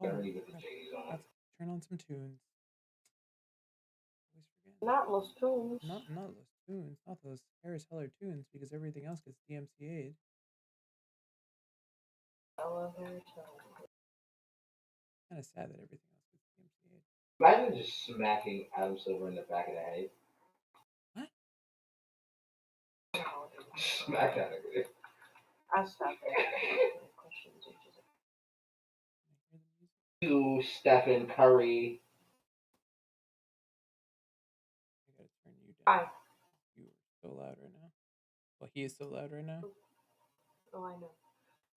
Oh, Can't really get the crap. J's on it. Let's turn on some tunes. Always forget. Not Los Tunes. Not those tunes, not those Harris Heller tunes, because everything else gets DMCA'd. I love Harry Styles. Kind of sad that everything else gets DMCA'd. Imagine just smacking Adam Silver in the back of the head. What? Smack that nigga. I stopped there. Questions. Can I hear the music? You, Stephen Curry. I gotta turn you down. Hi. You are so loud right now. Well, he is so loud right now. Oh, I know.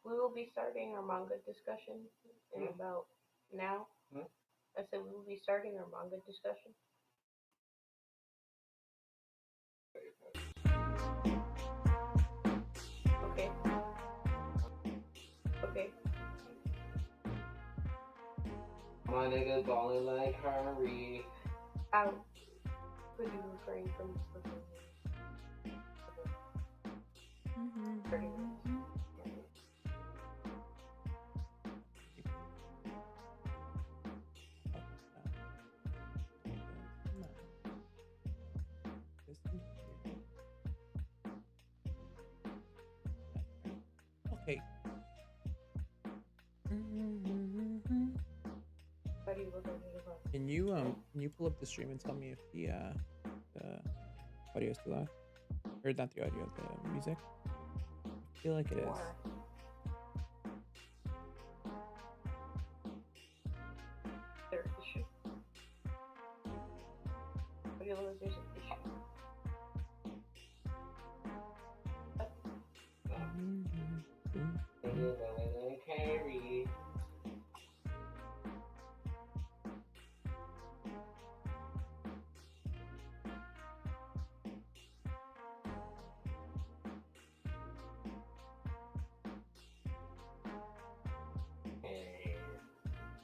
We will be starting our manga discussion in about now. I said we will be starting our manga discussion. Okay. Okay. My nigga balling like Curry. Out. Could you refrain from 30 minutes? Okay. Can you pull up the stream and tell me if the audio is too loud? Or not the audio, the music? I feel like it is. There's an issue. Audio there's an issue. Curry.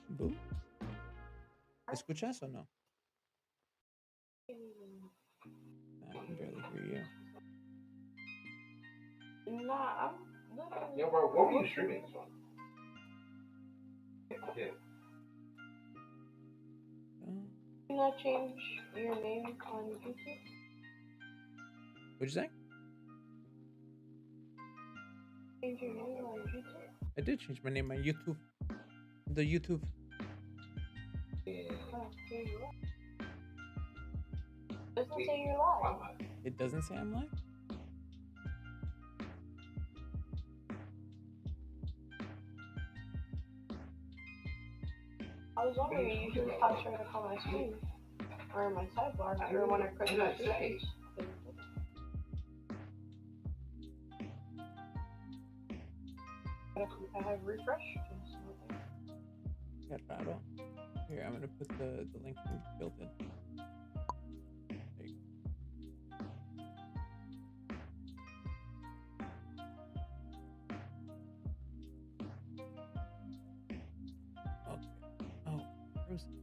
¿Boo? ¿Escuchas o no? I can barely hear you. Nah, I'm literally. Yo, bro, what were you streaming this on? Yeah. Can I change your name on YouTube? What'd you say? Change your name on YouTube? I did change my name on YouTube. The YouTube. Oh, here you are. Doesn't say you're live. It doesn't say I'm live? I was wondering, it usually pops right up on my screen. Or my sidebar. Or when I press my settings. I have refresh. Yeah, raro. Here, I'm gonna put the link built in. There you go. Okay. Oh, frozen.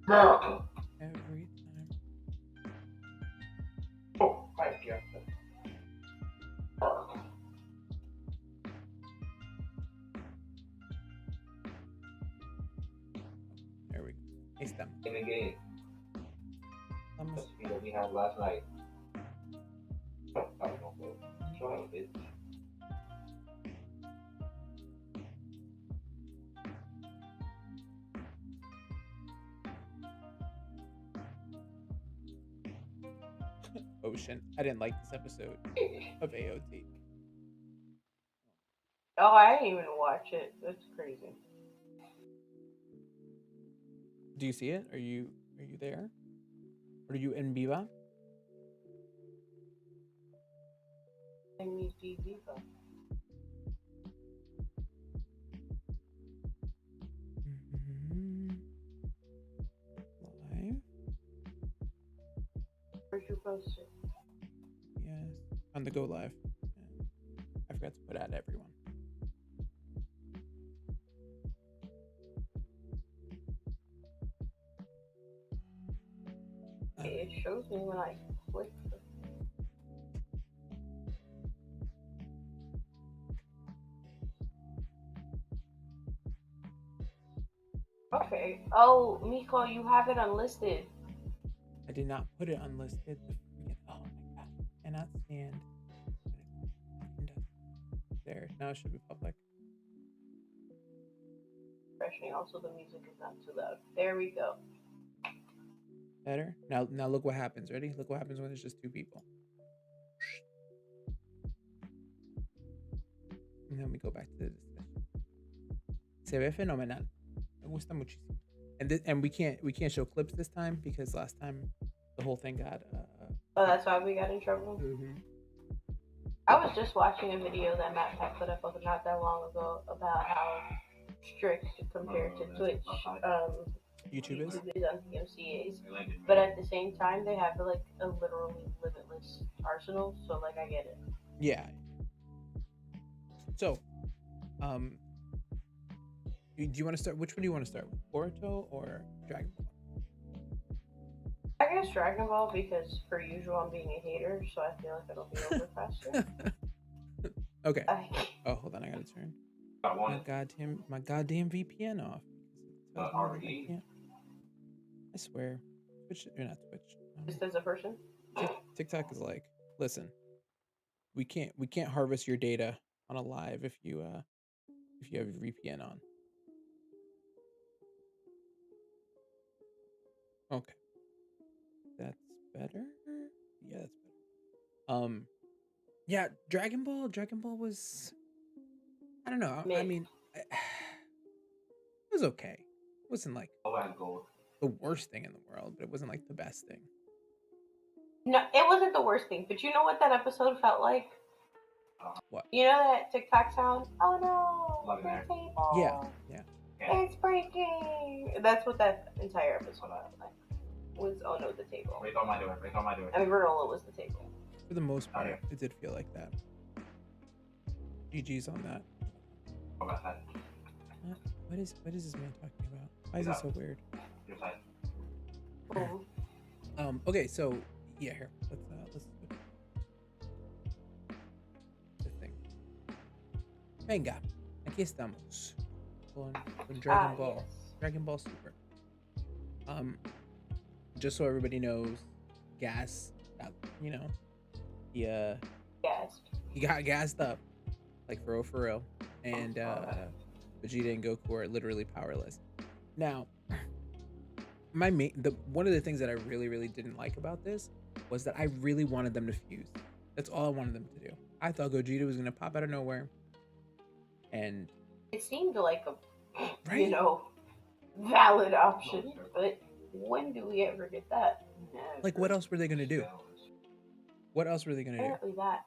America. Every time. Oh, my God. There we go. Ahí estamos. In the game. Estamos. The speed that we had last night. I don't know, bro. Show how it is. Ocean. I didn't like this episode of AOT. Oh, I didn't even watch it. That's crazy. Do you see it? Are you there? Are you in Viva? MEG Viva. Live? Where'd you post it? Yes. On the Go Live. Yeah. I forgot to put out everyone. It shows me when I click. Okay. Oh, Miko, you have it unlisted. I did not put it unlisted. Oh my god. I cannot stand. There. Now it should be public. Refreshing. Also, the music is not too loud. There we go. Better? Now look what happens. Ready? Look what happens when it's just two people. And then we go back to the discussion. Se ve fenomenal. Me gusta muchísimo. And we can't show clips this time because last time the whole thing got Oh, that's why we got in trouble. Mm-hmm. I was just watching a video that Matt Pack put up not that long ago about how strict compared to Twitch YouTube is on DMCA's, but at the same time they have like a literally limitless arsenal. So like I get it. Yeah. So, do you want to start? Which one do you want to start with, Boruto or Dragon Ball? I guess Dragon Ball because, per usual, I'm being a hater, so I feel like it'll be over faster. Okay. Oh, hold on, I gotta turn my goddamn VPN off. I swear, Twitch or not Twitch. Just as a person. TikTok is like, listen, we can't harvest your data on a live if you have your VPN on. Okay. That's better? Yeah, that's better. Yeah, Dragon Ball was, I don't know. I mean, it was okay. It wasn't like the worst thing in the world, but it wasn't like the best thing. No, it wasn't the worst thing. But you know what that episode felt like? What? You know that TikTok sound? Oh no, the table. Yeah. It's breaking. That's what that entire episode felt like. Was oh no, the table. Break on my door. I mean, granola was the table. For the most part, it did feel like that. GG's on that. What is this man talking about? Why is it so weird? Okay, so yeah, here let's this thing. Venga, aquí estamos con Dragon Ball. Yes. Dragon Ball Super. Just so everybody knows, Gas got, he got gassed up, like for real, and Vegeta and Goku are literally powerless. Now, one of the things that I really didn't like about this was that I really wanted them to fuse. That's all I wanted them to do. I thought Gogeta was gonna pop out of nowhere, and it seemed like a valid option, but when do we ever get that? Never. Like, what else were they gonna do? Apparently that.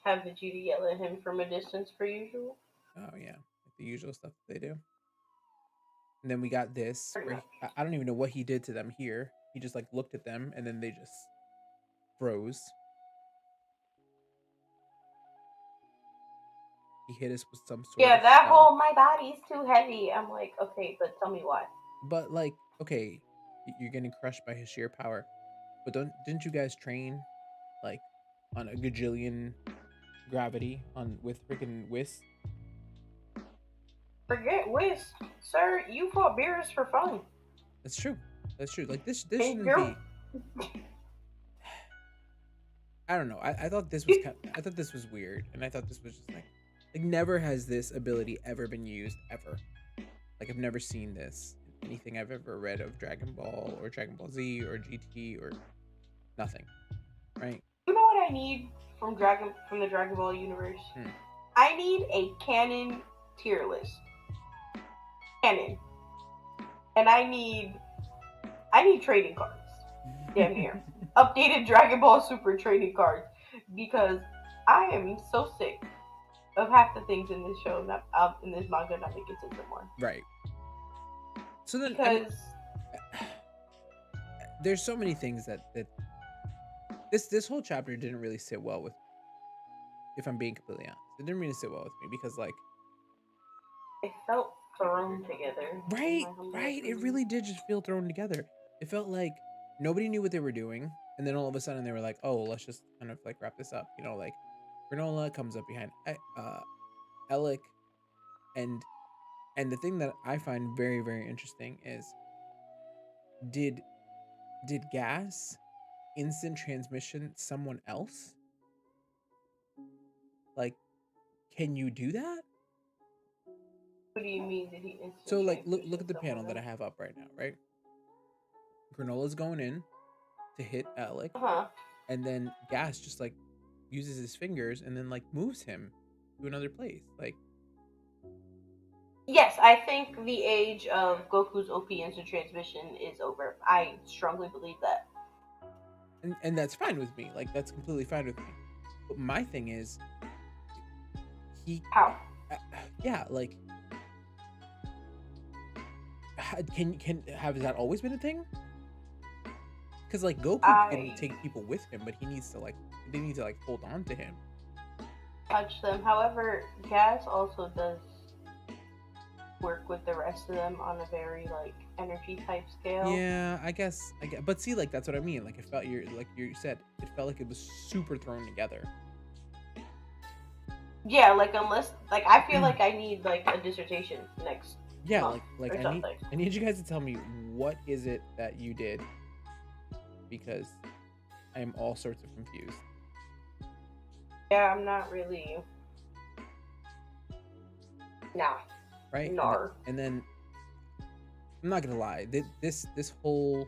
Have Vegeta yell at him from a distance per usual. Oh yeah, like the usual stuff that they do. And then we got this. Where I don't even know what he did to them here. He just like looked at them and then they just froze. He hit us with some sort of that whole my body's too heavy. I'm like, okay, but tell me why. But like, okay, you're getting crushed by his sheer power. But didn't you guys train like on a gajillion gravity with freaking Whis? Forget Whis, sir. You fought Beerus for fun. That's true. Like this shouldn't be. I don't know. I thought this was I thought this was weird, and I thought this was just like never has this ability ever been used ever. Like I've never seen this in anything I've ever read of Dragon Ball or Dragon Ball Z or GT or nothing. Right? You know what I need from the Dragon Ball universe? I need a canon tier list. Canon. And I need trading cards. Damn near. Updated Dragon Ball Super trading cards. Because I am so sick of half the things in this show, in this manga, not making sense anymore. Right. So then, because there's so many things that this whole chapter didn't really sit well with me, if I'm being completely honest. It didn't really sit well with me because like it felt thrown together. Right. It really did just feel thrown together. It felt like nobody knew what they were doing, and then all of a sudden they were like, "Oh, let's just kind of like wrap this up." You know, like Granola comes up behind Alec, and the thing that I find very very interesting is did Gas instant transmission someone else? Like, can you do that? What do you mean? Did he instant So like transmission look at the panel someone that I else? have up right now, right? Granola's going in to hit Alec, Uh-huh. and then Gas just like uses his fingers and then like moves him to another place. Like, Yes, I think the age of Goku's OP instant transmission is over. I strongly believe that. and that's fine with me. Like, that's completely fine with me. But my thing is, he, How? yeah, like, can has that always been a thing? Because like Goku can take people with him, but they need to like hold on to him. Touch them. However, Gas also does work with the rest of them on a very like energy type scale. Yeah, I guess. But see, like that's what I mean. Like it felt like you said, it felt like it was super thrown together. Yeah, like unless like I feel like I need like a dissertation next. Yeah, month like or I need you guys to tell me what is it that you did, because I am all sorts of confused. Yeah, I'm not really. Nah. Right? Nar. And then I'm not gonna lie, this whole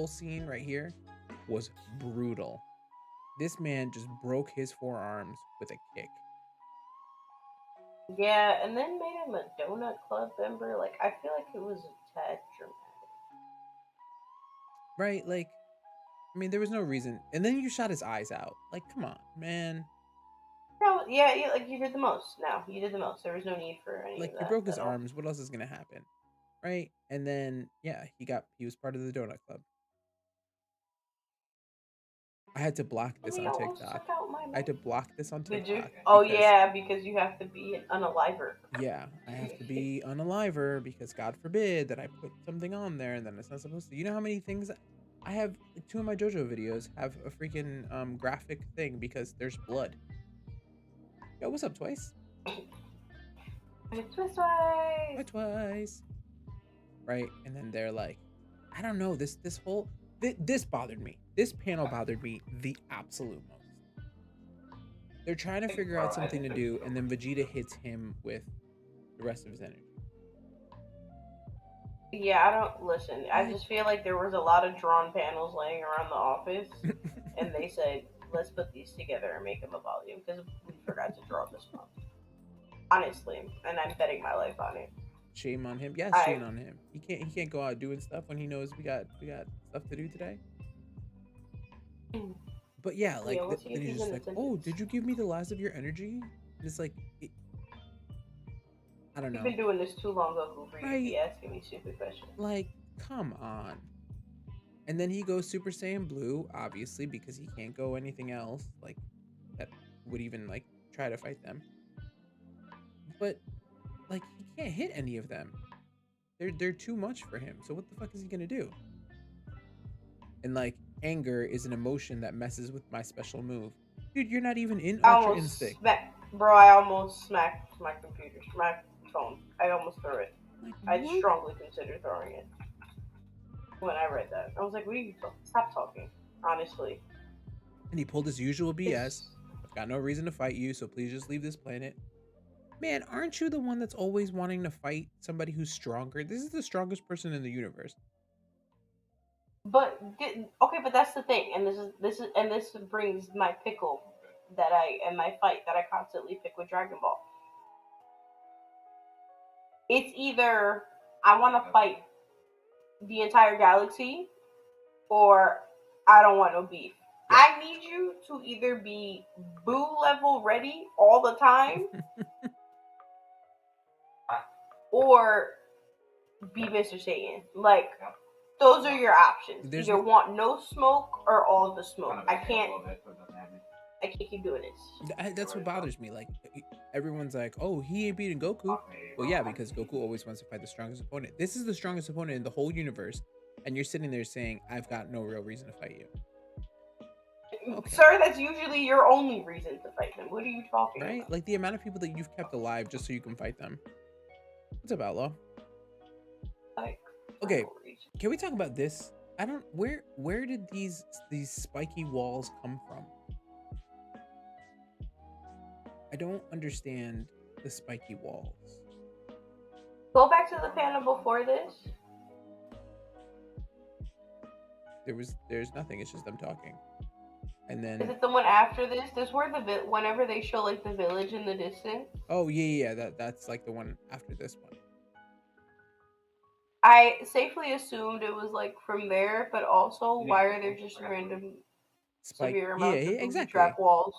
scene right here was brutal. This man just broke his forearms with a kick. Yeah, and then made him a donut club member. Like I feel like it was a tad dramatic. Right? Like, I mean, there was no reason. And then you shot his eyes out. Like, come on, man. No, yeah, like you did the most. No, you did the most. There was no need for any Like, of you that. broke his arms. What else is gonna happen? Right? And then yeah, he was part of the donut club. I had to block this on TikTok. I had to block this on TikTok. Did you? Oh yeah, because you have to be an unaliver. Yeah, I have to be unaliver because God forbid that I put something on there and then it's not supposed to. You know how many things I have? Like, 2 of my JoJo videos have a freaking graphic thing because there's blood. Yo, what's up, Twice? Twice. Right, and then they're like, I don't know, this bothered me. This panel bothered me the absolute most. They're trying to figure out something to do, and then Vegeta hits him with the rest of his energy. Yeah, I don't listen. I just feel like there was a lot of drawn panels laying around the office, and they said, let's put these together and make them a volume because we forgot to draw this month. Honestly, and I'm betting my life on it. Shame on him. Yeah, shame on him. He can't go out doing stuff when he knows we got stuff to do today. But yeah, like then he's just like, oh, did you give me the last of your energy? And it's like, I don't know. You've been doing this too long, Goku, for you to be asking me stupid questions. Like, come on. And then he goes Super Saiyan Blue, obviously, because he can't go anything else like that would even like try to fight them. But like, he can't hit any of them. They're too much for him. So what the fuck is he gonna do? And like, anger is an emotion that messes with my special move. Dude, you're not even in Ultra Instinct. Bro, I almost smacked my computer, my phone. I almost threw it. I strongly considered throwing it when I read that. I was like, what are you talking? Stop talking, honestly. And he pulled his usual BS. I've got no reason to fight you, so please just leave this planet. Man, aren't you the one that's always wanting to fight somebody who's stronger? This is the strongest person in the universe. But okay, but that's the thing, and this brings my pickle my fight that I constantly pick with Dragon Ball. It's either I want to fight the entire galaxy, or I don't want no beef. Yeah. I need you to either be Boo level ready all the time, or be Mr. Satan. Like, those are your options. Either want no smoke or all of the smoke. I can't keep doing this. That's what bothers me. Like, everyone's like, oh, he ain't beating Goku. Well, yeah, because Goku always wants to fight the strongest opponent. This is the strongest opponent in the whole universe. and you're sitting there saying, "I've got no real reason to fight you." Okay. Sir, that's usually your only reason to fight them. What are you talking Right? about? Like the amount of people that you've kept alive just so you can fight them. What's up, Outlaw? Like, Okay, no reason. can we talk about this? I don't where did these spiky walls come from? I don't understand the spiky walls. Go back to the panel before this. There's nothing. It's just them talking. And Is then it the one after this? This where whenever they show like the village in the distance. oh yeah, that's like the one after this one. I safely assumed it was like from there, but also why are there just random severe amounts of booby exactly. trap walls?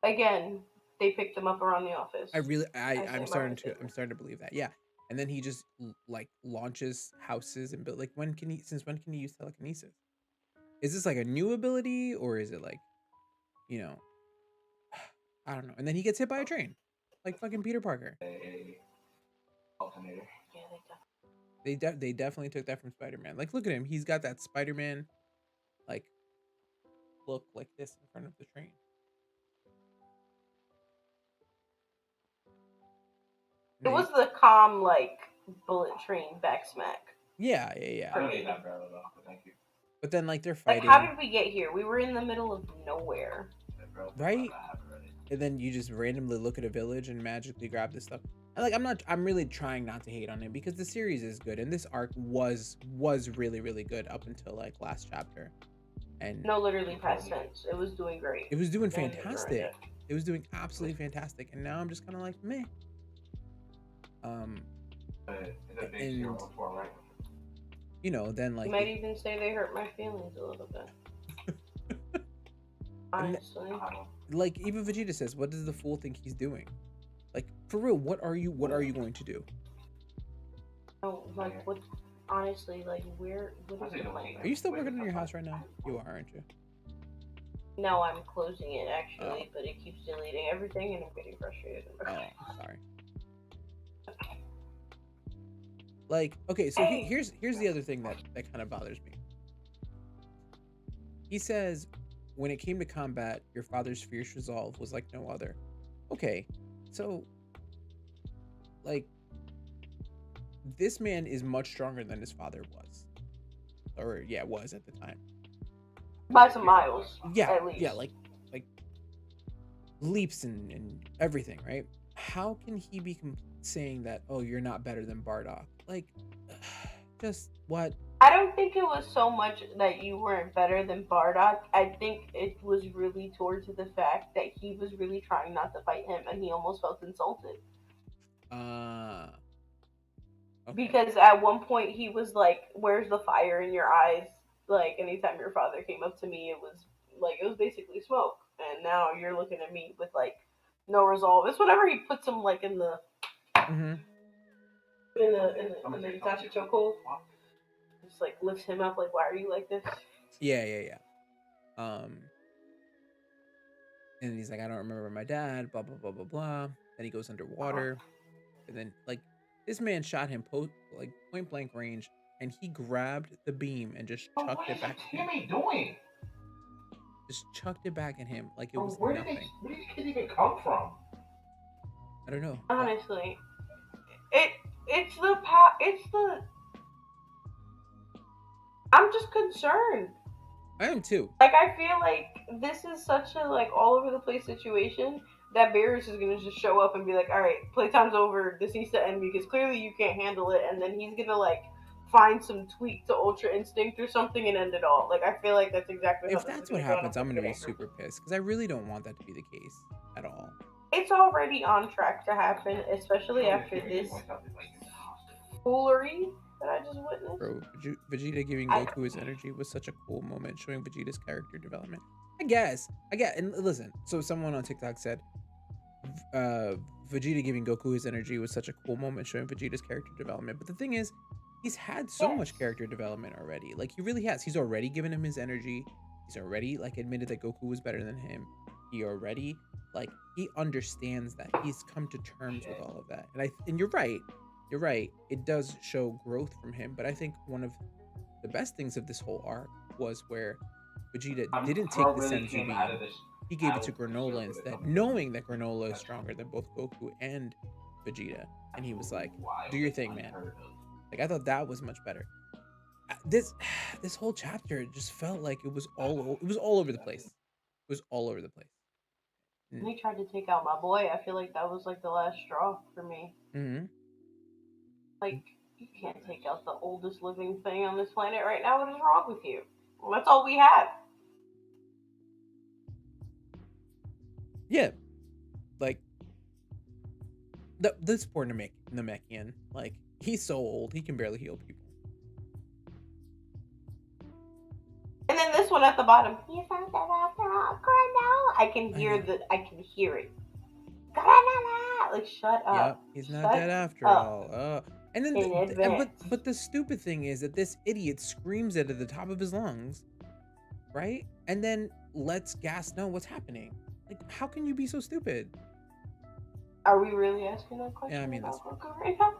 Again, they picked them up around the office. I'm starting to believe that. Yeah. And then he just like launches houses and build like since when can he use telekinesis? Is this like a new ability or is it like, you know, I don't know. And then he gets hit by a train. Like fucking Peter Parker. Alternator. Yeah, They definitely took that from Spider-Man. Like look at him. He's got that Spider-Man like look like this in front of the train. It was the calm, like, bullet train backsmack. Yeah. I don't need that barrel though, but thank you. But then like they're fighting. Like, how did we get here? We were in the middle of nowhere. Right? And then you just randomly look at a village and magically grab this stuff. And like I'm really trying not to hate on it because the series is good and this arc was really, really good up until like last chapter. And no, literally past tense. It was doing great. It was doing fantastic. It was doing absolutely fantastic. And now I'm just kinda like meh. And you know, then like you might even say they hurt my feelings a little bit. Honestly. Like even Vegeta says, what does the fool think he's doing? Like for real, what are you going to do? Oh, like what? Honestly, like what is the plan? Are you still working on your house right now? You are, aren't you? No, I'm closing it actually, but it keeps deleting everything and I'm getting frustrated. Oh, sorry. Like, okay, so here's the other thing that kind of bothers me. He says, when it came to combat, your father's fierce resolve was like no other. Okay, so, like, this man is much stronger than his father was. Or, yeah, was at the time. By some miles, yeah, at least. Yeah, like leaps and everything, right? How can he be saying that, oh, you're not better than Bardock? Like, just what? I don't think it was so much that you weren't better than Bardock. I think it was really towards the fact that he was really trying not to fight him and he almost felt insulted. Okay. Because at one point he was like, where's the fire in your eyes? Like, anytime your father came up to me, it was basically smoke. And now you're looking at me with, like, no resolve. It's whenever he puts him, like, in the Itachi chokehold. Just, like, lifts him up, like, why are you like this? Yeah. And he's like, I don't remember my dad, blah, blah, blah, blah, blah. Then he goes underwater. And then, like, this man shot him point blank range, and he grabbed the beam and just chucked it back at him. What is doing? Just chucked it back at him like it was where nothing. Where did these kids even come from? I don't know. Honestly. It's the... I'm just concerned. I am too. Like, I feel like this is such a, like, all over the place situation that Barris is gonna just show up and be like, alright, playtime's over, this needs to end because clearly you can't handle it, and then he's gonna, like, find some tweak to Ultra Instinct or something and end it all. Like, I feel like that's exactly if that's what happens, I'm gonna be super pissed because I really don't want that to be the case at all. It's already on track to happen, especially after this foolery that I just witnessed. Bro, Vegeta giving Goku his energy was such a cool moment, showing Vegeta's character development. I guess. And listen, so someone on TikTok said, Vegeta giving Goku his energy was such a cool moment, showing Vegeta's character development. But the thing is, he's had so much character development already. Like, he really has. He's already given him his energy. He's already, like, admitted that Goku was better than him. He already, like, he understands that. He's come to terms with all of that. And you're right. you're right. It does show growth from him, but I think one of the best things of this whole arc was where Vegeta didn't take Bro the really Senzu came out of beam. this He gave it out to of the Granola circle that instead, comes knowing that Granola is that's stronger than both Goku and Vegeta. And he was like, absolutely wild "Do your and thing, man." unheard of. Like I thought that was much better. This this whole chapter just felt like it was all over the place. It was all over the place. They tried to take out my boy. I feel like that was like the last straw for me. Mm-hmm. Like, you can't take out the oldest living thing on this planet right now. What is wrong with you? Well, that's all we have. Yeah, like this poor Namekian, like he's so old he can barely heal people. And then this one at the bottom. He's not dead after all. Granola. I can hear it. Granola. Like, shut up. Yep, he's not dead after all. And then, but the stupid thing is that this idiot screams it at the top of his lungs, right? And then lets Gas know what's happening. Like, how can you be so stupid? Are we really asking that question? Yeah, I mean that's Goku right now.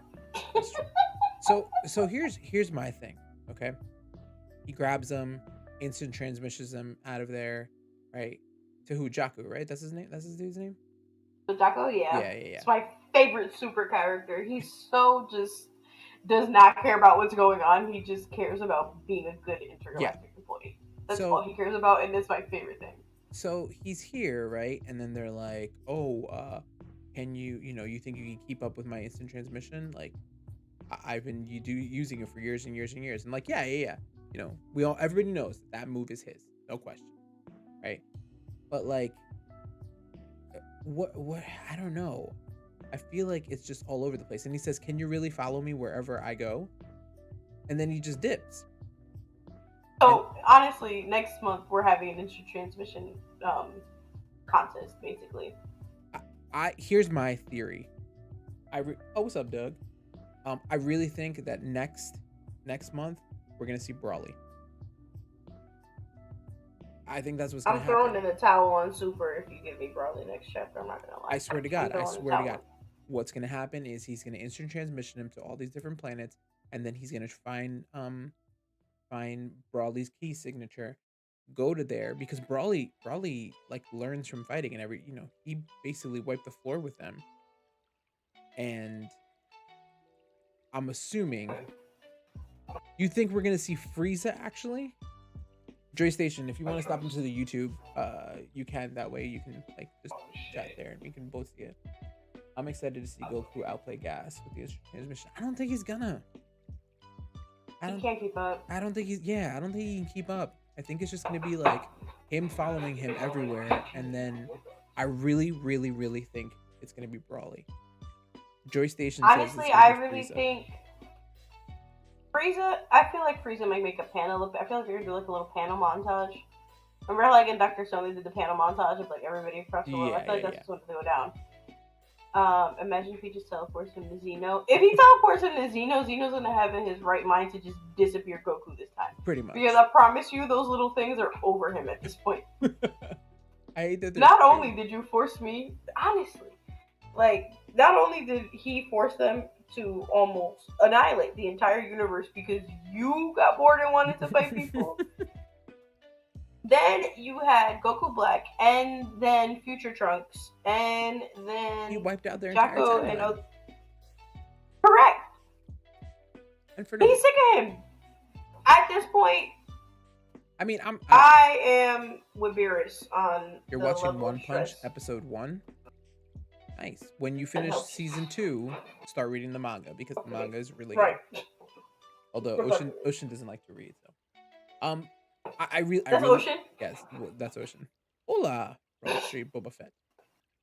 That's true. So here's my thing. Okay, he grabs him, instant transmissions him out of there, right? To who? Jakku, right? That's his name. That's his dude's name. Jakku, yeah. Yeah. It's my favorite super character. He's so just does not care about what's going on. He just cares about being a good intergalactic employee. That's all he cares about, and it's my favorite thing. So he's here, right? And then they're like, "Oh, can you think you can keep up with my instant transmission? Like, I've been using it for years and years and years." And like, yeah. You know, everybody knows that move is his, no question, right? But like, what? I don't know. I feel like it's just all over the place. And he says, "Can you really follow me wherever I go?" And then he just dips. So honestly, next month we're having an instant transmission contest, basically. Here's my theory. What's up, Doug? I really think that next month we're gonna see Brawly. I think that's what's gonna happen. I'm throwing in the towel on Super if you give me Brawly next chapter. I'm not gonna lie. I swear to God. What's gonna happen is he's gonna instant transmission him to all these different planets, and then he's gonna find Brawly's key signature, go to there, because Brawly like learns from fighting, and he basically wiped the floor with them. And I'm assuming, you think we're gonna see Frieza actually? Joy Station, if you want to stop into the YouTube, you can. That way you can like just chat there and we can both see it. I'm excited to see Goku outplay Gas with the transmission. I don't think he's gonna. He can't keep up. I don't think he can keep up. I think it's just gonna be like him following him everywhere, and then I really, really, really think it's gonna be Brawly. Joy Station. Honestly, I really think Frieza. I feel like Frieza might make a panel. I feel like they're gonna do like a little panel montage. Remember, like in Dr. Stone, they did the panel montage of like everybody across the world. I feel like that's what's gonna go down. Imagine if he just teleports him to Xeno. If he teleports him to Xeno's gonna have in his right mind to just disappear Goku this time. Pretty much. Because I promise you, those little things are over him at this point. I hate that. Not only did you force me, honestly, like, not only did he force them to almost annihilate the entire universe because you got bored and wanted to fight people. Then you had Goku Black, and then Future Trunks, and then he wiped out their entire timeline. Correct. And for he's sick of him. At this point, I mean, I am with Beerus on. You're watching One Punch episode 1. Nice. When you finish season 2, start reading the manga, because the manga is really good. Although Ocean doesn't like to read, so That's Ocean? Yes, that's Ocean. Hola, Street Boba Fett.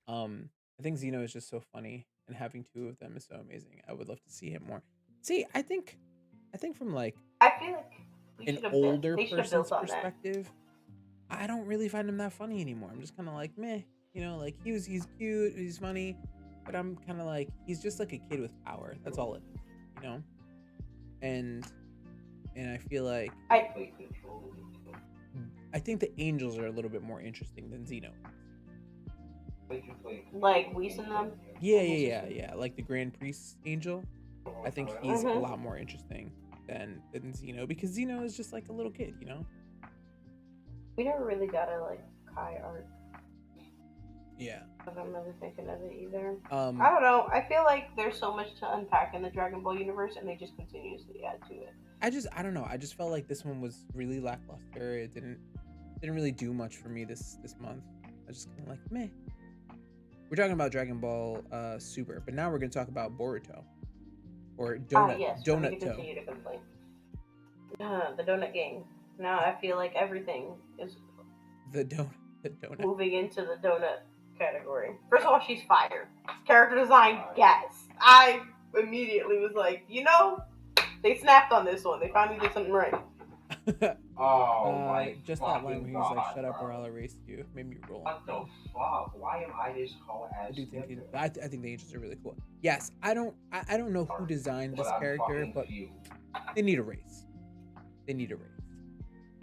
I think Xeno is just so funny, and having two of them is so amazing. I would love to see him more. See, I think from like I feel like an older person's perspective, I don't really find him that funny anymore. I'm just kind of like, meh, like he's cute, he's funny, but I'm kind of like, he's just like a kid with power. That's all it is, and I feel like I think the angels are a little bit more interesting than Xeno. Like Whis and them? Yeah. Like the Grand Priest angel. I think he's a lot more interesting than Zeno, because Zeno is just like a little kid, you know? We never really got a like Kai arc. Yeah. I'm never thinking of it either. I don't know. I feel like there's so much to unpack in the Dragon Ball universe, and they just continuously add to it. I don't know. I just felt like this one was really lackluster. It didn't really do much for me this month. I was just kind of like, meh. We're talking about Dragon Ball Super, but now we're going to talk about Boruto. Or Donut. Yes, Donut Toe. continue to complain. The Donut Gang. Now I feel like everything is the donut moving into the donut category. First of all, she's fire. Character design, yes. I immediately was like, they snapped on this one. They finally did something right. Just that line where he was like, "Shut up, or I'll erase you," made me roll. What the fuck? Why am I this tall as? I do think I think the angels are really cool. Yes, I don't know who designed this character, but they need a race. They need a race,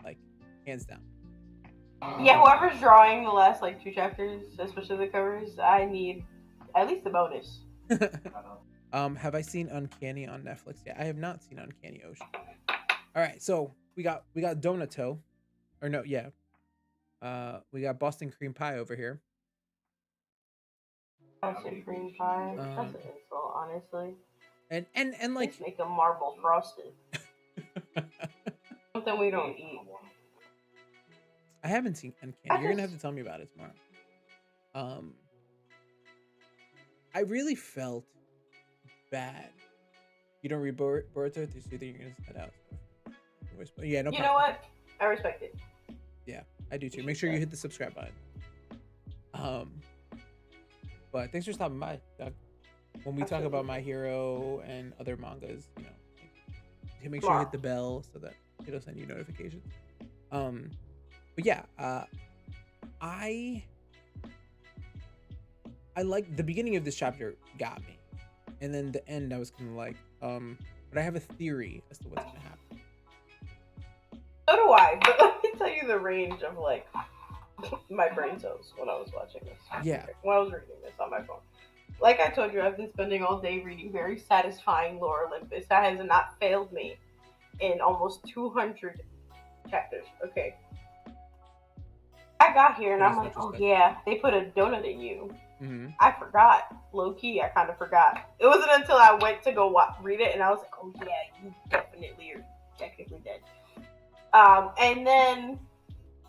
like hands down. Yeah, whoever's drawing the last like 2 chapters, especially the covers, I need at least a bonus. Have I seen Uncanny on Netflix yet? I have not seen Uncanny Ocean. All right, so we got Donut Toe, or no, yeah. We got Boston Cream Pie over here. Boston Cream Pie. That's an insult, honestly. And like let's make them marble frosted. Something we don't eat. I haven't seen Uncanny. You're gonna have to tell me about it tomorrow. I really felt bad. You don't read Boruto, so you think you're gonna set out. Yeah, no problem. You know what? I respect it. Yeah, I do too. Make sure you hit the subscribe button. But thanks for stopping by, Doug. When we talk about My Hero and other mangas, make sure you hit the bell so that it'll send you notifications. But yeah, I like the beginning of this chapter got me, and then the end I was kind of like, but I have a theory as to what's gonna happen. So do I, but let me tell you the range of like my brain cells when I was watching this. Yeah. When I was reading this on my phone. Like I told you, I've been spending all day reading very satisfying lore Olympus. That has not failed me in almost 200 chapters. Okay. I got here and I'm like, oh yeah, they put a donut in you. Mm-hmm. I forgot. Low key, I kind of forgot. It wasn't until I went to go read it and I was like, oh yeah, you definitely are technically dead. And then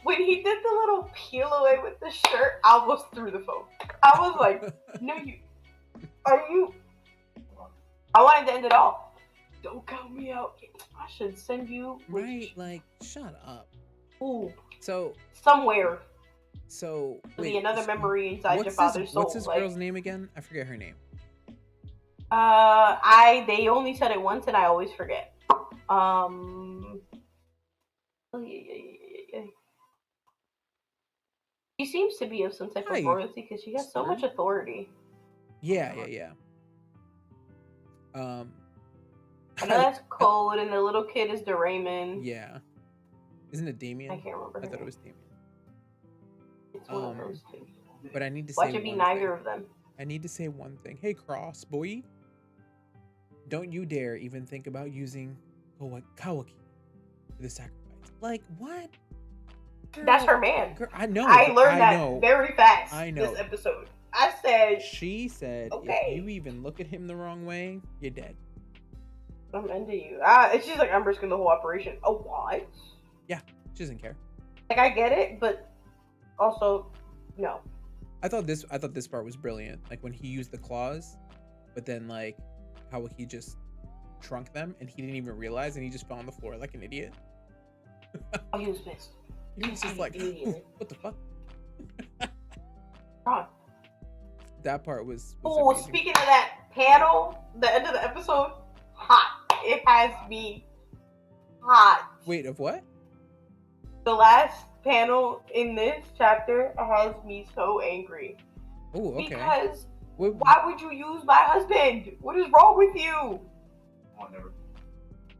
when he did the little peel away with the shirt, I almost threw the phone. I was like, no, I wanted to end it all. Don't count me out. I should send you. Right, like, shut up. Ooh. So. Somewhere. So. Wait, another memory inside your father's soul. What's this girl's name again? I forget her name. They only said it once and I always forget. She seems to be of some type of royalty because she has so much authority. Yeah. I know that's Code, and the little kid is Doraemon. Yeah. Isn't it Damien? I can't remember. I thought it was Damien. It's one of those two. But I need to say Watch it be neither of them. I need to say one thing. Hey, Cross boy, don't you dare even think about using Kawaki for the sacrifice. Like, what? Girl, that's her man. Girl, I know. I learned that very fast. I know. This episode. I said. She said, okay. If you even look at him the wrong way, you're dead. I'm ending you. And she's like, I'm risking the whole operation. Oh, what? Yeah, she doesn't care. Like, I get it, but also, no. I thought this part was brilliant. Like when he used the claws, but then like how he just shrunk them and he didn't even realize, and he just fell on the floor like an idiot. Oh, he was pissed. He was just like, what the fuck? Ron. That part was oh, amazing. Speaking of that panel, the end of the episode, hot. It has me hot. Wait, of what? The last panel in this chapter has me so angry. Oh, okay. Because why would you use my husband? What is wrong with you?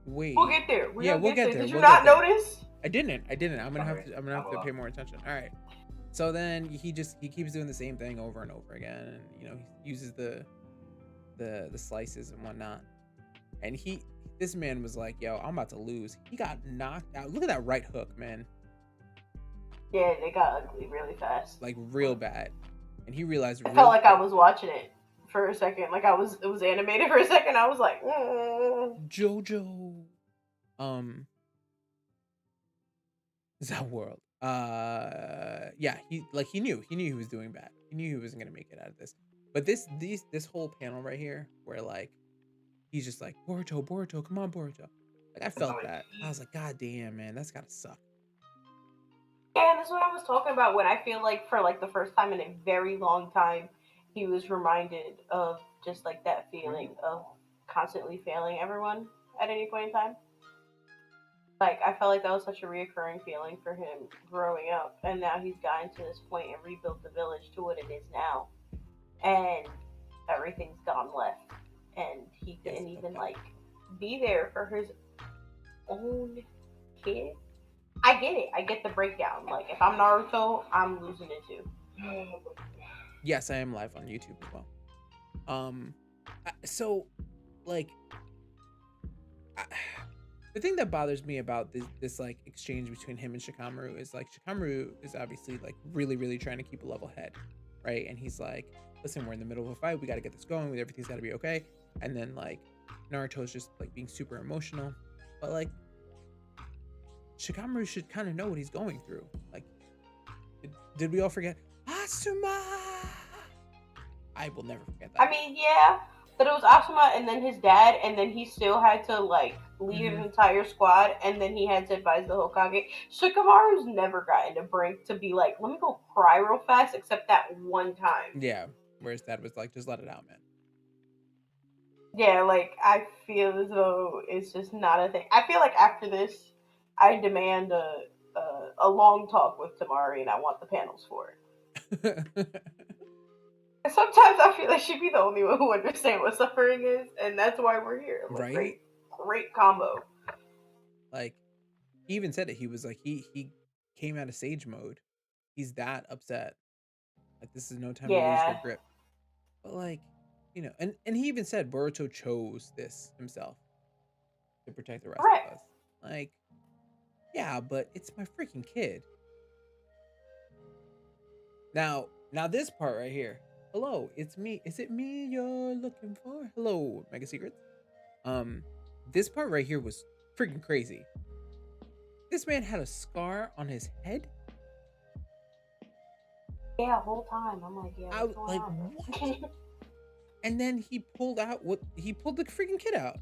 Wait. We'll get there. We'll get there. Did you not notice? I didn't. I'm gonna have to pay more attention. All right. So then he keeps doing the same thing over and over again, and he uses the slices and whatnot. And this man was like, yo, I'm about to lose. He got knocked out. Look at that right hook, man. Yeah, they got ugly really fast. Like real bad. And he realized I felt like I was watching it for a second. Like it was animated for a second. I was like, JoJo. Is that world? Yeah, he knew he was doing bad. He knew he wasn't gonna make it out of this. But this whole panel right here, where like he's just like, Boruto, come on, Boruto. Like I felt that. I was like, God damn, man, that's gotta suck. Yeah, and that's what I was talking about when I feel like for like the first time in a very long time, he was reminded of just like that feeling of constantly failing everyone at any point in time. Like, I felt like that was such a reoccurring feeling for him growing up. And now he's gotten to this point and rebuilt the village to what it is now. And everything's gone left. And he couldn't even, like, be there for his own kid. I get it. I get the breakdown. Like, if I'm Naruto, I'm losing it too. Yes, I am live on YouTube as well. So, like... the thing that bothers me about this like exchange between him and Shikamaru is like Shikamaru is obviously like really trying to keep a level head, right? And he's like, listen, we're in the middle of a fight, we got to get this going, everything's got to be okay. And then like Naruto's just like being super emotional, but like Shikamaru should kind of know what he's going through. Like, did we all forget Asuma? I will never forget that. I mean, yeah, but it was Asuma and then his dad, and then he still had to like lead an entire squad, and then he had to advise the Hokage. Shikamaru's never gotten a break to be like, let me go cry real fast, except that one time. Yeah, where his dad was like, just let it out, man. Yeah, like, I feel as though it's just not a thing. I feel like after this, I demand a long talk with Tamari, and I want the panels for it. Sometimes I feel like she'd be the only one who understands what suffering is, and that's why we're here. Like, right? Great combo. Like, he even said it. He was like, he came out of sage mode. He's that upset. Like, this is no time to lose your grip. But like, you know, and he even said Boruto chose this himself to protect the rest of us. Like, yeah, but it's my freaking kid. Now this part right here. Hello, it's me. Is it me you're looking for? Hello, Mega Secrets. This part right here was freaking crazy. This man had a scar on his head. Yeah, the whole time. I'm like, yeah, what's going on? What? And then he pulled the freaking kid out.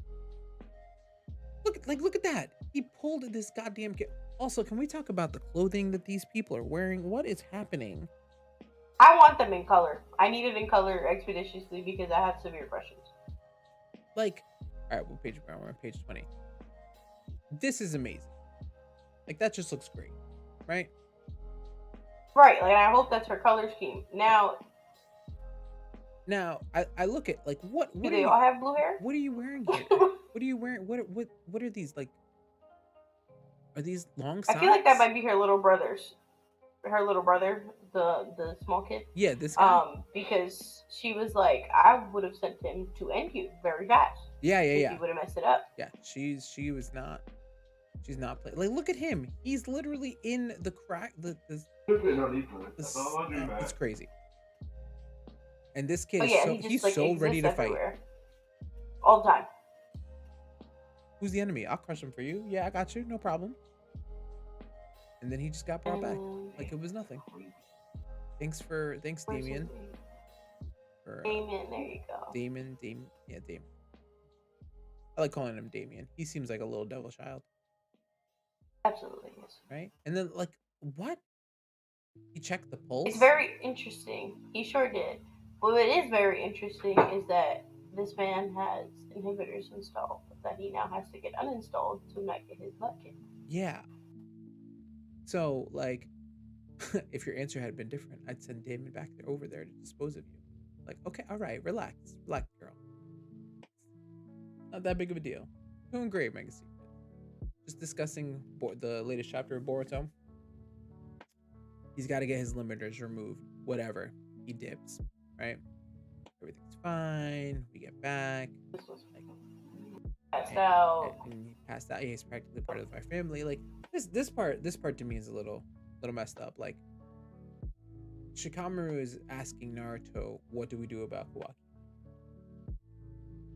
Look at that. He pulled this goddamn kid. Also, can we talk about the clothing that these people are wearing? What is happening? I want them in color. I need it in color expeditiously because I have severe questions. Like, all right, what page are we on? We're on page 20. This is amazing. Like, that just looks great, right? Right, like, I hope that's her color scheme. Now, I look at, like, what do they all have blue hair? What are you wearing here? What are you wearing? What are these, like, are these long socks? I feel like that might be her little brother, the small kid. Yeah, this guy. Because she was like, I would have sent him to end you very fast. Yeah. He would have messed it up. Yeah, she's not playing. Like, look at him. He's literally in the crack. It's crazy. And this kid is he's like so ready to fight all the time. Who's the enemy? I'll crush him for you. Yeah, I got you. No problem. And then he just got brought back like it was nothing. Thanks, Damien. Damien, there you go. Damien. Yeah, Damien. I like calling him Damien. He seems like a little devil child. Absolutely, yes. Right? And then, like, what? He checked the pulse? It's very interesting. He sure did. What is very interesting is that this man has inhibitors installed that he now has to get uninstalled to not get his butt kicked. Yeah. So, like, if your answer had been different, I'd send Damon back there over there to dispose of you. Like, okay, all right, relax, girl. Not that big of a deal. Doing great, Mega Secret. Just discussing the latest chapter of Boruto. He's got to get his limiters removed. Whatever. He dips, right? Everything's fine. We get back. out. And he passed out. He's practically part of my family. Like this part to me is a little messed up. Like Shikamaru is asking Naruto, "What do we do about Kawaki?"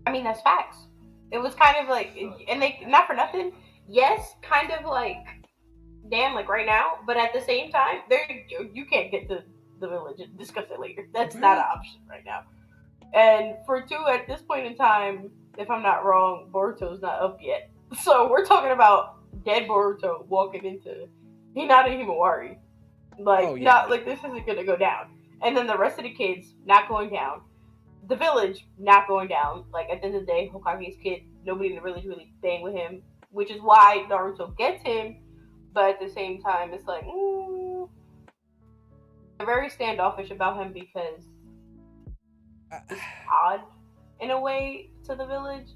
I mean, that's facts. It was kind of like, and they, not for nothing, yes, kind of like, damn, like right now, but at the same time, there you can't get to the village and discuss it later. That's not an option right now. And for 2, at this point in time, if I'm not wrong, Boruto's not up yet. So we're talking about dead Boruto walking into Hinata Himawari. Like, not like this isn't gonna go down. And then the rest of the kids not going down. The village not going down. Like, at the end of the day, Hokage's kid, nobody in the village really bang with him, which is why Naruto gets him. But at the same time, it's like, they're very standoffish about him because it's odd in a way to the village.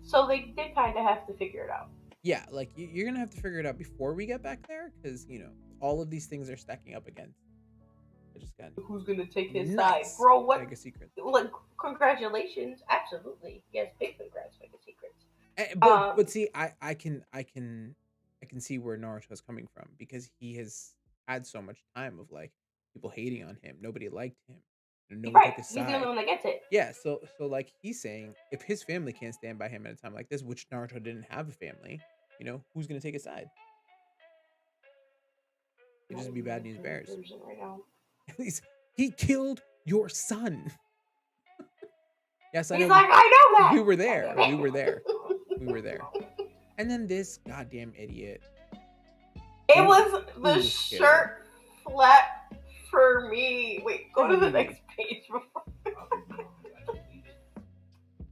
So they did kind of have to figure it out. Yeah, like you're gonna have to figure it out before we get back there, because all of these things are stacking up against. Who's gonna take his side, bro? What? Mega Secrets. Like, congratulations, absolutely, yes, big congrats, Mega Secrets. But see, I can see where Naruto's coming from, because he has had so much time of like people hating on him. Nobody liked him. Right, he's the only one that gets it. Yeah, so like he's saying, if his family can't stand by him at a time like this, which Naruto didn't have a family, who's gonna take his side? It'd just be bad news bears. Right now. At least he killed your son. Yes, I know. He's like, I know that. We were there. We were there. And then this goddamn idiot. It was the shirt flap for me. Wait, go to the next page before.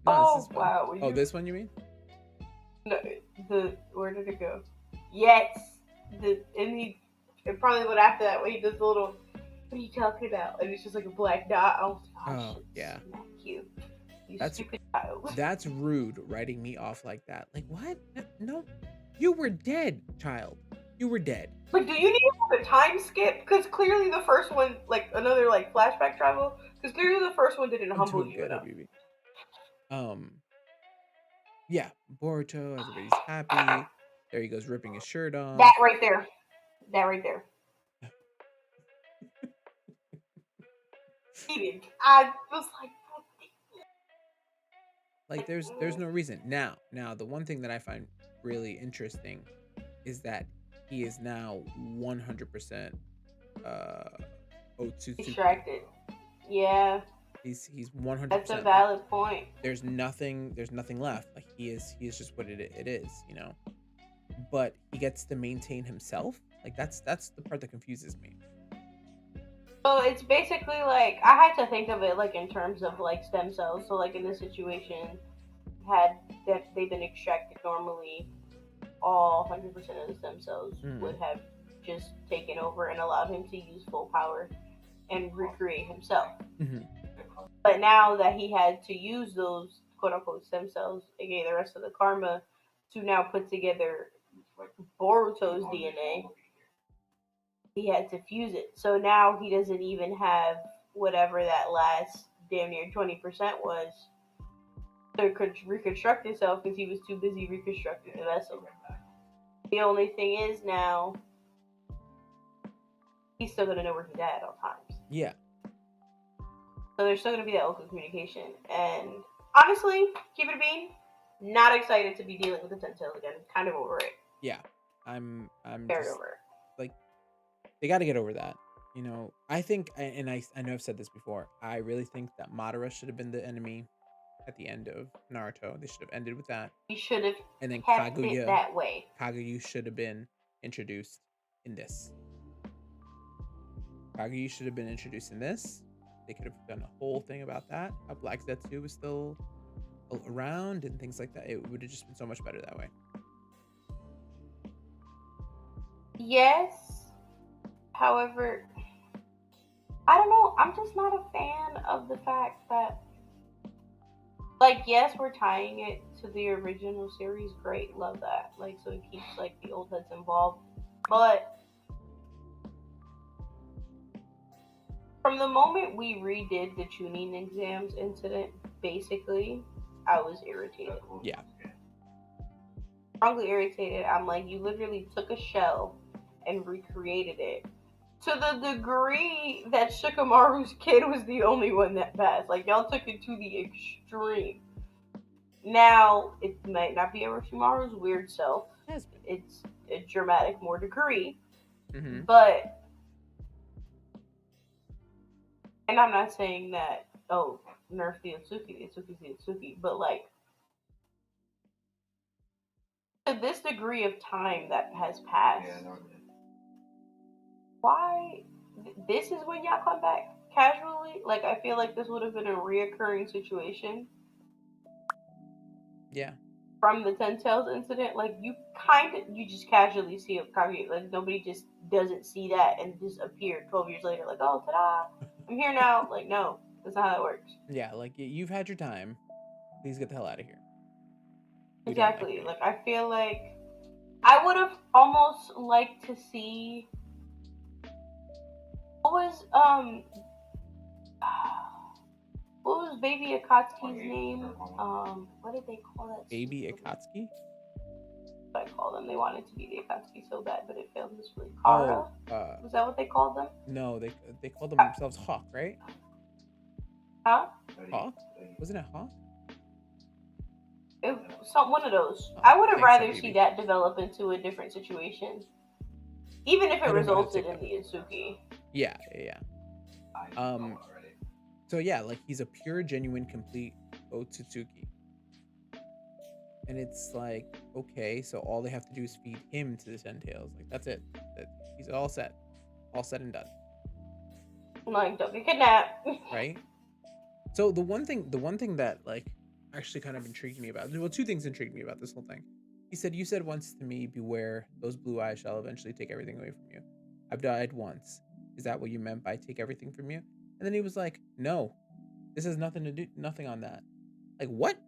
Oh wow! Oh, this one you mean? No, where did it go? Yes, and probably what after that when he does the little. What are you talking about? And it's just like a black dot. Oh yeah. You stupid child. That's rude. Writing me off like that. Like what? No, you were dead, child. You were dead. Like, do you need a time skip? Because clearly the first one, like another like flashback travel. Because clearly the first one didn't humble you enough. Yeah, Boruto, everybody's happy. There he goes, ripping his shirt off. That right there. I was like, there's no reason. Now, the one thing that I find really interesting is that he is now 100% Otsutsuki. Distracted. Yeah. He's 100%. That's a valid point. There's nothing left. Like he is just what it is, But he gets to maintain himself. Like that's the part that confuses me. So it's basically like, I had to think of it like in terms of like stem cells. So like in this situation, had they been extracted normally, all 100% of the stem cells would have just taken over and allowed him to use full power and recreate himself. Mm-hmm. But now that he had to use those quote-unquote stem cells, aka the rest of the karma, to now put together Boruto's DNA, he had to fuse it. So now he doesn't even have whatever that last damn near 20% was to reconstruct himself, because he was too busy reconstructing the vessel. The only thing is now, he's still going to know where he's at all times. Yeah. So there's still going to be that open communication. And honestly, keep it a bean, not excited to be dealing with the Ten Tails again. Kind of over it. Yeah. I'm very over it. Like, they got to get over that. I think, and I know I've said this before, I really think that Madara should have been the enemy at the end of Naruto. They should have ended with that. He should have. And then kept it that way. Kaguya should have been introduced in this. Kaguya should have been introduced in this. They could have done a whole thing about that. How Black Zetsu was still around and things like that. It would have just been so much better that way. Yes. However, I don't know. I'm just not a fan of the fact that, like, yes, we're tying it to the original series. Great. Love that. Like, so it keeps, like, the old heads involved. But from the moment we redid the tuning exams incident, basically, I was irritated. Yeah. strongly irritated. I'm like, you literally took a shell and recreated it to the degree that Shikamaru's kid was the only one that passed. Like, y'all took it to the extreme. Now, it might not be Orochimaru's weird self. It's a dramatic more degree. Mm-hmm. But, and I'm not saying that, oh, nerf the Itsuki's the Itsuki, but like, to this degree of time that has passed, why this is when y'all come back casually? Like, I feel like this would have been a reoccurring situation. Yeah. From the Ten Tails incident, like, you just casually see Kage, like, nobody just doesn't see that and just appear 12 years later, like, oh, ta-da, I'm here now. Like, no, that's not how that works. Yeah, like, you've had your time. Please get the hell out of here. Exactly. Like, I feel like I would have almost liked to see what was Baby Akatsuki's name? What did they call that? Baby Akatsuki? What I call them. They wanted to be the Akatsuki so bad, but it failed miserably. Kara? Was that what they called them? No, they called themselves Hawk, right? Huh? Hawk? Wasn't it Hawk? One of those. I would have rather see that develop into a different situation, even if it resulted in the Itsuki. Yeah. So yeah, like, he's a pure, genuine, complete Otsutsuki. And it's like, okay, so all they have to do is feed him to the Ten Tails. Like, that's it. He's all set. All said and done. Like, don't get kidnapped. Right? So the one thing that, like, actually kind of intrigued me about, well, two things intrigued me about this whole thing. You said once to me, beware, those blue eyes shall eventually take everything away from you. I've died once. Is that what you meant by take everything from you? And then he was like, no, this has nothing on that. Like, what?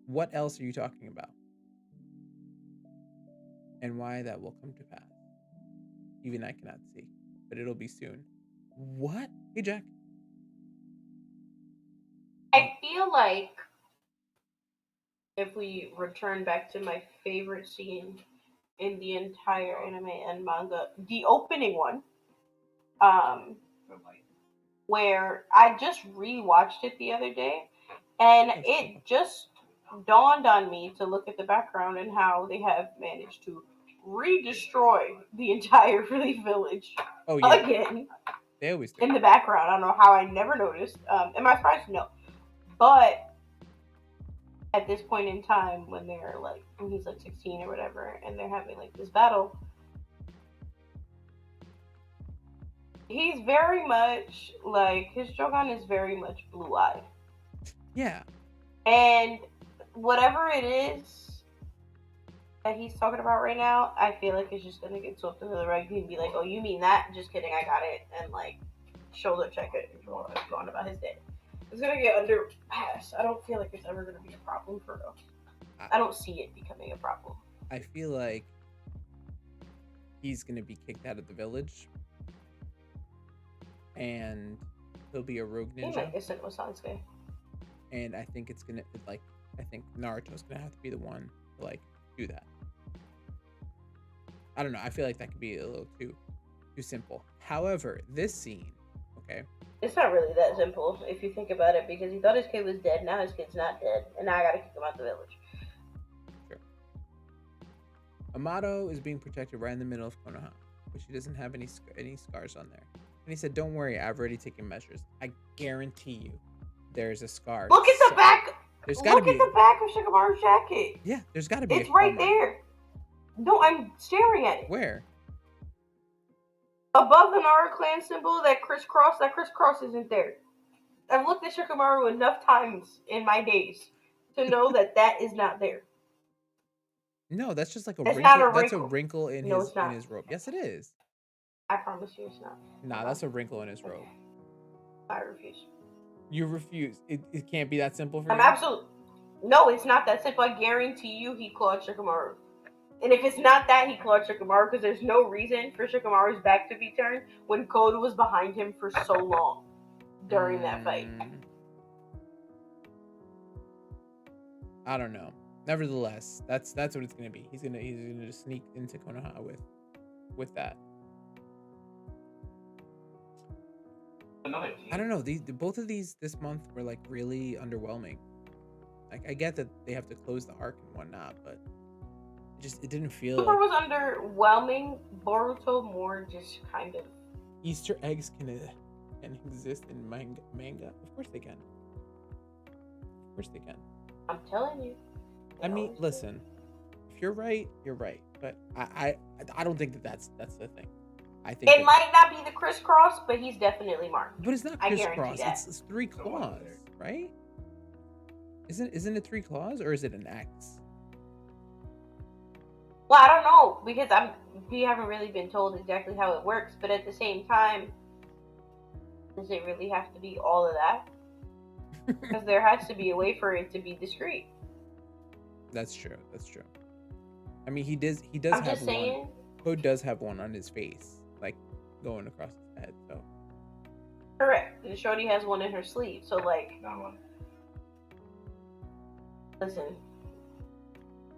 What else are you talking about? And why that will come to pass? Even I cannot see, but it'll be soon. What? Hey, Jack. I feel like if we return back to my favorite scene in the entire anime and manga, the opening one, where I just rewatched it the other day, and it just dawned on me to look at the background and how they have managed to re-destroy the entire village again. They always do. In the background. I don't know how I never noticed. Am I surprised? No. But at this point in time, when they're like, when he's like 16 or whatever, and they're having like this battle, he's very much like, his Jogan is very much blue-eyed. Yeah. And whatever it is that he's talking about right now, I feel like it's just gonna get swept under the rug and be like, oh, you mean that? Just kidding, I got it. And like, shoulder check it and go on about his day. It's gonna get underpassed. I don't feel like it's ever gonna be a problem for us. I don't see it becoming a problem. I feel like he's gonna be kicked out of the village, and he'll be a rogue ninja. He might get sent with Sansuke. And I think it's gonna, like, I think Naruto's gonna have to be the one to, like, do that. I don't know. I feel like that could be a little too simple. However, this scene, okay. It's not really that simple if you think about it, because he thought his kid was dead. Now his kid's not dead, and now I gotta kick him out the village. Sure. Amato is being protected right in the middle of Konoha, but she doesn't have any scars on there. And he said, "Don't worry, I've already taken measures. I guarantee you, there's a scar." Look at the back. There's gotta be. Look at the back of Shikamaru's jacket. Yeah, there's gotta be. It's right there. No, I'm staring at it. Where? Above the Nara clan symbol, that crisscross isn't there. I've looked at Shikamaru enough times in my days to know that is not there. No, that's just like a that's wrinkle. Not a wrinkle. That's a wrinkle in his robe. Yes, it is. I promise you it's not. Nah, that's a wrinkle in his robe. I refuse. You refuse. It can't be that simple for you? I'm absolutely... No, it's not that simple. I guarantee you he clawed Shikamaru. And if it's not that, he clawed Shikamaru, because there's no reason for Shikamaru's back to be turned when Koda was behind him for so long during that fight. I don't know. nevertheless, that's what it's gonna be. He's gonna just sneak into Konoha with that. Another team. I don't know. Both of these this month were like really underwhelming. Like I get that they have to close the arc and whatnot, but it didn't feel Super like was underwhelming. Boruto more just kind of. Easter eggs can exist in manga. Of course they can. Of course they can. I'm telling you. I mean, listen. If you're right, you're right. But I don't think that's the thing. I think it might not be the crisscross, but he's definitely marked. But it's not I crisscross. guarantee that. It's 3 claws, right? Isn't it 3 claws or is it an X? Well, I don't know because we haven't really been told exactly how it works. But at the same time, does it really have to be all of that? Because there has to be a way for it to be discreet. That's true. I mean, he does I'm have just saying. one. Code does have one on his face, like going across his head. So Correct. And Shorty has one in her sleeve. So like, That one. listen.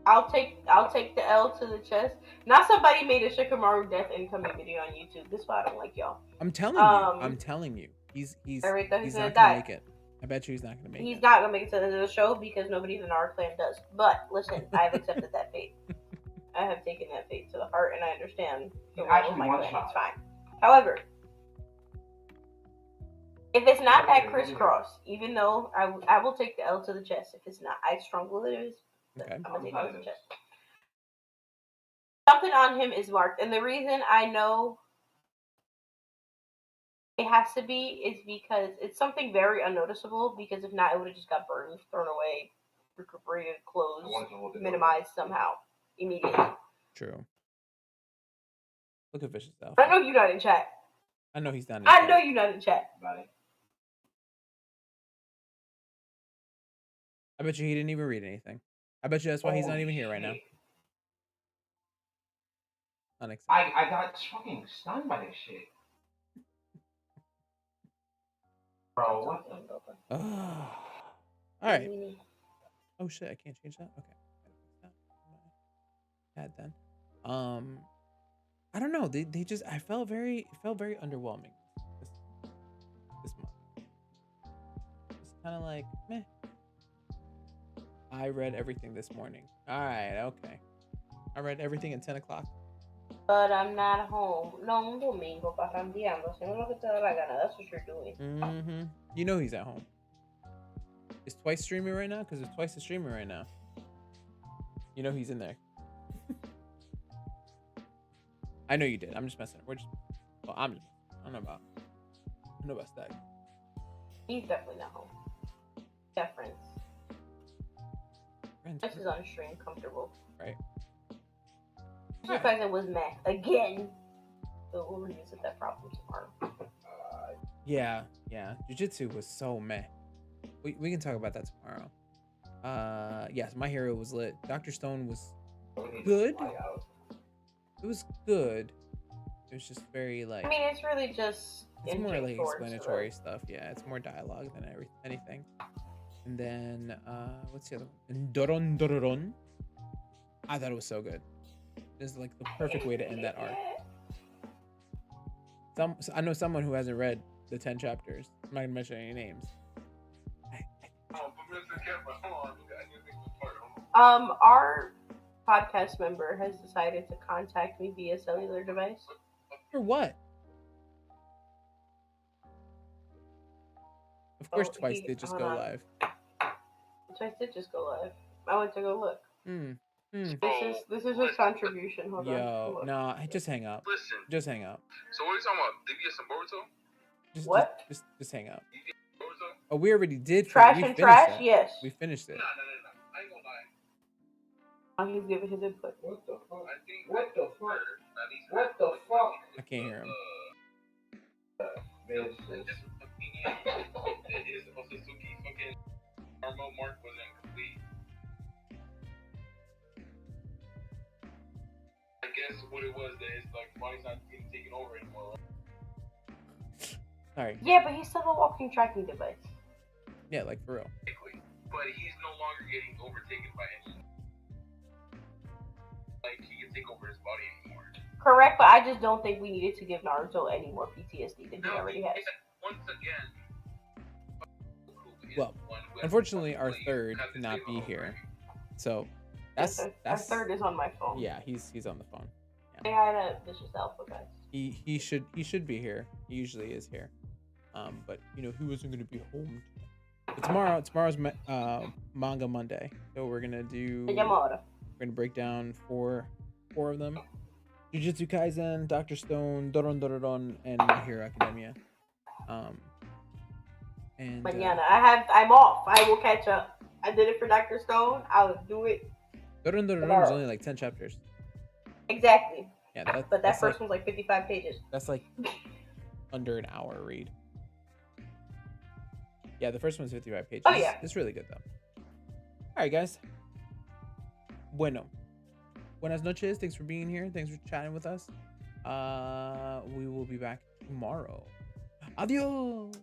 I'll take the L to the chest. Not somebody made a Shikamaru death incoming video on YouTube. This is why I don't like y'all. I'm telling you. He's Alright, though, he's gonna not die. gonna make it. I bet you he's not gonna make it. He's not gonna make it to the end of the show because nobody in our clan does. But listen, I've accepted that fate. I have taken that fate to the heart, and I understand the He's role of actually my one clan. shot. It's fine. However, if it's not that crisscross, even though I will take the L to the chest. If it's not, I strongly it is. Okay. I'm gonna take it to the chest. Something on him is marked, and the reason I know it has to be is because it's something very unnoticeable. Because if not, it would have just got burned, thrown away, recuperated, closed, minimized somehow immediately. True. Look at Vicious Alpha. I know you're not in chat. I know he's not in I chat. know you're not in chat. Buddy. I bet you he didn't even read anything. I bet you that's why he's not even here right now. Unacceptable. I got fucking stunned by this shit. Bro, what the? Alright. Oh shit, I can't change that? Okay. Add then. I don't know. They just it felt very underwhelming this month. It's kinda like meh. I read everything this morning. Alright, okay. I read everything at 10 o'clock. But I'm not home. No, un domingo parrandeando. Haciendo lo que te da la gana. That's what you're doing. Mm-hmm. You know he's at home. Is Twice streaming right now? Because if Twice is streaming right now, you know he's in there. I know you did. I'm just messing. I'm just. I don't know about that. He's definitely not home. Got friends. This is on stream, comfortable. Right. The fact that was meh again. So we'll revisit that problem tomorrow. Yeah. Jujutsu was so meh. We can talk about that tomorrow. Yes, My Hero was lit. Dr. Stone was good. It was good. It was just very like. I mean, it's really just. It's more like explanatory stuff. Yeah, it's more dialogue than anything. And then what's the other one? Doron. I thought it was so good. It's like the perfect way to end that arc. I know someone who hasn't read the 10 chapters. I'm not gonna mention any names. Our podcast member has decided to contact me via cellular device. For what? Of course, Twice did just go live. Twice did just go live. I went to go look. This is his contribution. Hold on. Yo, no, just hang up. Listen. Just hang up. So what are you talking about? DBS and Boruto? What? Just hang up. Boruto? Oh, we already did. Trash and trash? That. Yes. We finished it. No. I ain't gonna lie. He's giving his input. What the fuck? I think What the fuck? at least What the fuck? I can't hear him. Just opinion. His Osasuki fucking normal mark was incomplete. I guess what it was that his like body's not getting taken over anymore. Right? Sorry. Yeah, but he's still a walking tracking device. Yeah, like for real. But he's no longer getting overtaken by anyone. like he can take over his body anymore. Correct, but I just don't think we needed to give Naruto any more PTSD than he already has. Once again. Well, unfortunately, our third cannot be here, so that's our third is on my phone. Yeah, he's on the phone. Say hi to Vicious Alpha, guys. He should be here. He usually is here. But he wasn't gonna be home. But tomorrow's Manga Monday, so we're gonna break down four of them: Jujutsu Kaisen, Doctor Stone, Doron Doron, and My Hero Academia. And Mañana. I'm off. I will catch up. I did it for Dr. Stone. I'll do it. Doron Doron is only like 10 chapters. Exactly. Yeah, but that first one's like 55 pages. That's like under an hour read. Yeah, the first one's 55 pages. Oh yeah, it's really good though. All right, guys. Buenas noches. Thanks for being here. Thanks for chatting with us. We will be back tomorrow. Adios.